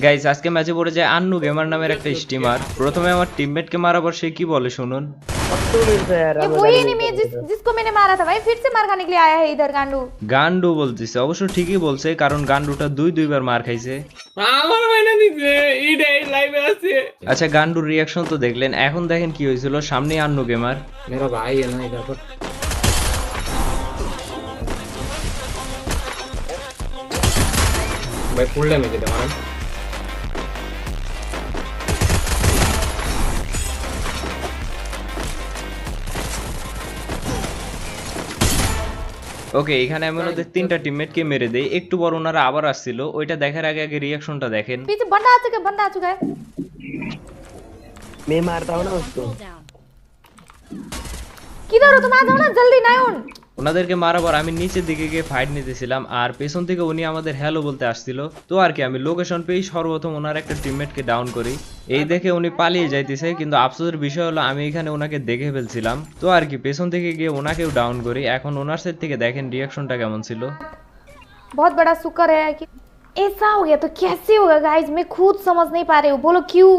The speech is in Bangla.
গাইস আজকে ম্যাচে পড়ে যায় আন্নু গেমার নামের একটা স্টিমার। প্রথমে আমার টিমমেটকে মারার পর সে কি বলে শুনুন। ये वही एनिमी है जिसको मैंने मारा था भाई, फिर से मार खाने के लिए आया है इधर गांडू। গান্ডু বলতেছে, অবশ্য ঠিকই বলছে কারণ গান্ডুটা দুইবার মার খাইছে। আমার মাইনা দিছে ইডাই লাইভে আছে। আচ্ছা গান্ডুর রিয়াকশন তো দেখলেন, এখন দেখেন কি হয়েছিল। সামনে আন্নু গেমার। मेरा भाई है ना इधर पर। भाई फुल डैमेज है हमारा। ওকে, এখানে আমি ওনাদের তিনটা টিমমেটকে মেরে দেই। একটু পর ওনারা আবার আসছিল, ওইটা দেখার আগে আগে রিয়াকশনটা দেখেন। पीछे बंदा आ चुका है। मैं मारता हूँ ना उसको। किधर हो तुम, आ जाओ ना जल्दी नायन। ওনাদেরকে মারার পর আমি নিচের দিকে গিয়ে ফাইট নিতেছিলাম, আর পেছন থেকে উনি আমাদের হ্যালো বলতে আসছিল। তো আর কি, আমি লোকেশন পেয়ে সর্বপ্রথম ওনার একটা টিমমেটকে ডাউন করি। এই দেখে উনি পালিয়ে যাইতেছে, কিন্তু আফসোসের বিষয় হলো আমি এখানে ওনাকে দেখে ফেলছিলাম। তো আর কি, পেছন থেকে গিয়ে ওনাকেও ডাউন করি। এখন ওনার সাইড থেকে দেখেন রিয়াকশনটা কেমন ছিল। बहुत बड़ा शुक्र है कि ऐसा हो गया, तो कैसे होगा गाइस, मैं खुद समझ नहीं पा रही हूँ, बोलो क्यों।